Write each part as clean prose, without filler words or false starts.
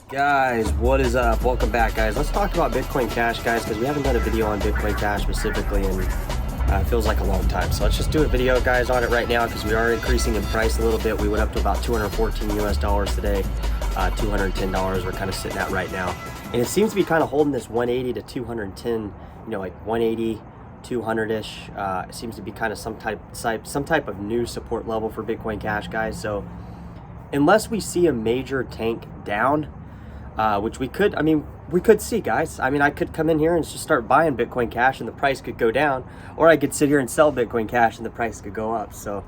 Guys, what is up? Welcome back, guys. Let's talk about Bitcoin Cash, guys, because we haven't done a video on Bitcoin Cash specifically in it feels like a long time. So let's just do a video, guys, on it right now because we are increasing in price a little bit. We went up to about 214 US dollars today, $210 we're kind of sitting at right now. And it seems to be kind of holding this 180 to 210, like 180, 200-ish. It seems to be kind of some type of new support level for Bitcoin Cash, guys. So unless we see a major tank down, which we could see, guys. I could come in here and just start buying Bitcoin Cash and the price could go down, or I could sit here and sell Bitcoin Cash and the price could go up. So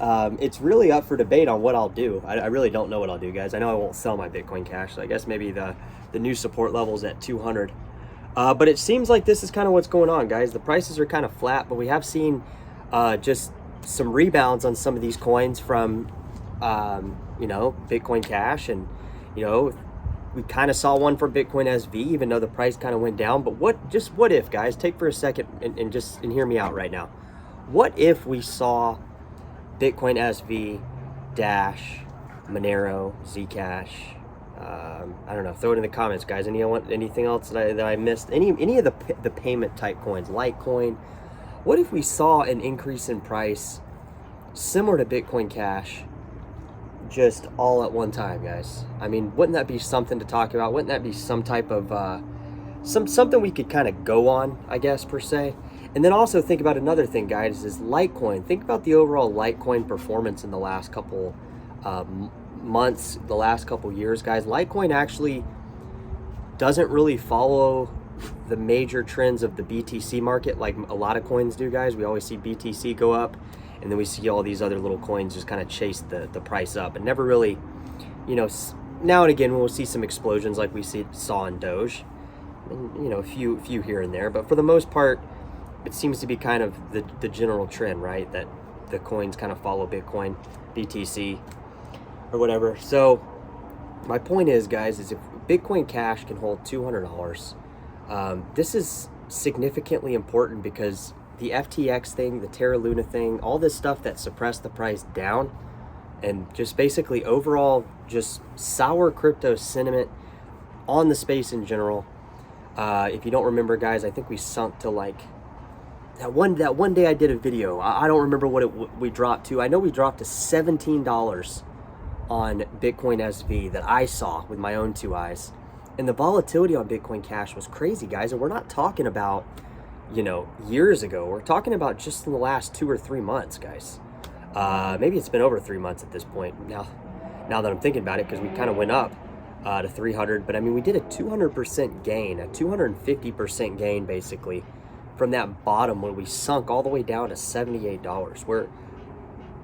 it's really up for debate on what I'll do. I really don't know what I'll do, guys. I know I won't sell my Bitcoin Cash, so I guess maybe the new support level's at 200. But it seems like this is kind of what's going on, guys. The prices are kind of flat, but we have seen just some rebounds on some of these coins from Bitcoin Cash, and we kind of saw one for Bitcoin SV, even though the price kind of went down. But what if, guys, take for a second and hear me out right now. What if we saw Bitcoin SV, Dash, Monero, Zcash, I don't know, throw it in the comments, guys. Anything else that I missed? Any of the payment type coins, Litecoin. What if we saw an increase in price similar to Bitcoin Cash, just all at one time, guys? Wouldn't that be something to talk about? Wouldn't that be some type of something we could kind of go on, I guess, per se? And then also think about another thing, guys, is Litecoin. Think about the overall Litecoin performance in the last couple months, the last couple years, guys. Litecoin actually doesn't really follow the major trends of the BTC market like a lot of coins do, guys. We always see BTC go up, and then we see all these other little coins just kind of chase the price up, and never really, now and again we'll see some explosions like we saw in Doge, and a few here and there, but for the most part it seems to be kind of the general trend, right? That the coins kind of follow Bitcoin, BTC, or whatever. So my point is, guys, is if Bitcoin Cash can hold $200, this is significantly important because the FTX thing, the Terra Luna thing, all this stuff that suppressed the price down, and just basically overall just sour crypto sentiment on the space in general. If you don't remember, guys, I think we sunk to like that one day I did a video. I don't remember what we dropped to. I know we dropped to $17 on Bitcoin SV that I saw with my own two eyes. And the volatility on Bitcoin Cash was crazy, guys. And we're not talking about years ago. We're talking about just in the last 2 or 3 months, guys. Maybe it's been over 3 months at this point now that I'm thinking about it, because we kind of went up to 300. But we did a 200% gain, a 250% gain basically from that bottom when we sunk all the way down to $78, where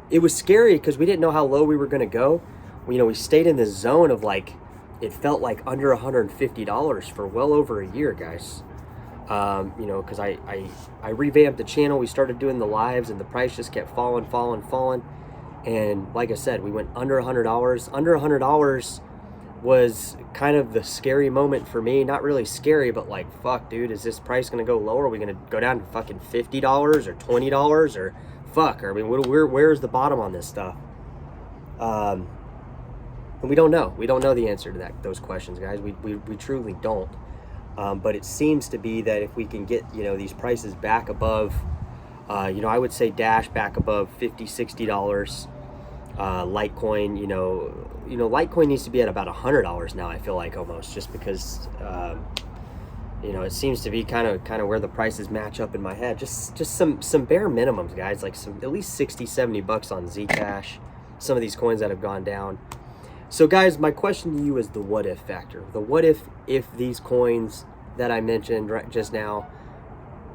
it was scary because we didn't know how low we were going to go. We stayed in this zone of it felt like under $150 for well over a year, guys. Because I revamped the channel. We started doing the lives, and the price just kept falling. And like I said, we went under $100. Under $100 was kind of the scary moment for me. Not really scary, but fuck, dude, is this price going to go lower? Are we going to go down to fucking $50 or $20 or fuck? Where's the bottom on this stuff? And we don't know. We don't know the answer to those questions, guys. We truly don't. But it seems to be that if we can get these prices back above, I would say Dash back above $50-$60, Litecoin, Litecoin needs to be at about $100 now. I feel like almost, just because it seems to be kind of where the prices match up in my head. Just some bare minimums, guys, like at least $60-$70 on Zcash. Some of these coins that have gone down. So, guys, my question to you is the what if factor. The what if these coins that I mentioned just now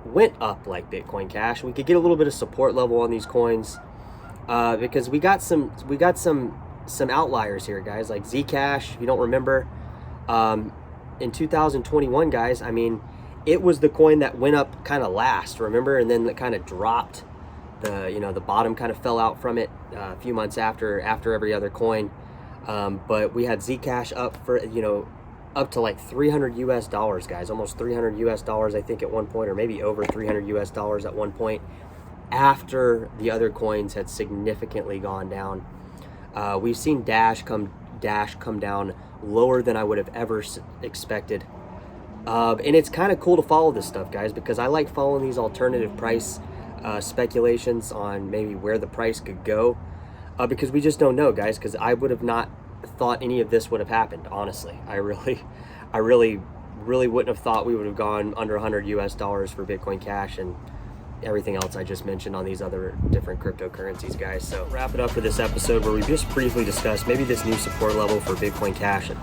went up like Bitcoin Cash. We could get a little bit of support level on these coins, because we got some outliers here, guys, like Zcash. If you don't remember, in 2021, guys, it was the coin that went up kind of last, remember, and then it kind of dropped. The bottom kind of fell out from it a few months after every other coin. But we had Zcash up for up to like $300 guys, almost $300 I think at one point, or maybe over $300 at one point, after the other coins had significantly gone down. We've seen Dash come down lower than I would have ever expected. And it's kind of cool to follow this stuff, guys, because I like following these alternative price speculations on maybe where the price could go, because we just don't know, guys, because I would have not thought any of this would have happened. Honestly, I really wouldn't have thought we would have gone under 100 US dollars for Bitcoin Cash and everything else I just mentioned on these other different cryptocurrencies, guys. So wrap it up for this episode where we just briefly discussed maybe this new support level for Bitcoin Cash, and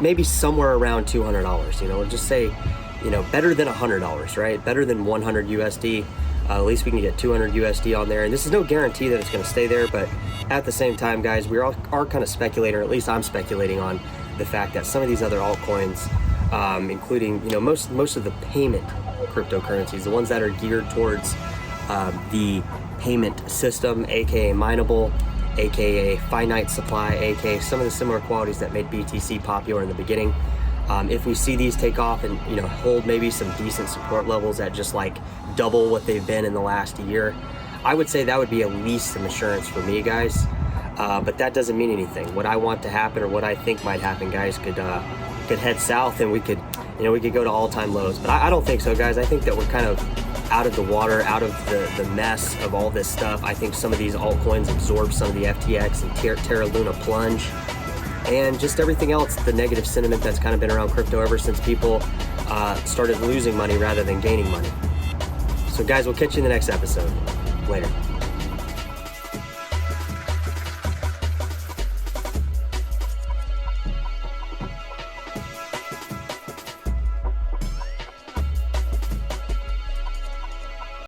maybe somewhere around $200. You know, we'll just say, you know, better than $100, right? Better than 100 USD. At least we can get 200 USD on there. And this is no guarantee that it's going to stay there, but at the same time, guys, we are kind of speculating, or at least I'm speculating on the fact that some of these other altcoins, including, you know, most of the payment cryptocurrencies, the ones that are geared towards the payment system, aka mineable, aka finite supply, aka some of the similar qualities that made BTC popular in the beginning. If we see these take off and, you know, hold maybe some decent support levels at just like double what they've been in the last year, I would say that would be at least some assurance for me, guys. But that doesn't mean anything. What I want to happen, or what I think might happen, guys, could head south, and we could go to all-time lows. But I don't think so, guys. I think that we're kind of out of the water, out of the mess of all this stuff. I think some of these altcoins absorb some of the FTX and Terra Luna plunge, and just everything else, the negative sentiment that's kind of been around crypto ever since people started losing money rather than gaining money. So guys, we'll catch you in the next episode. Later.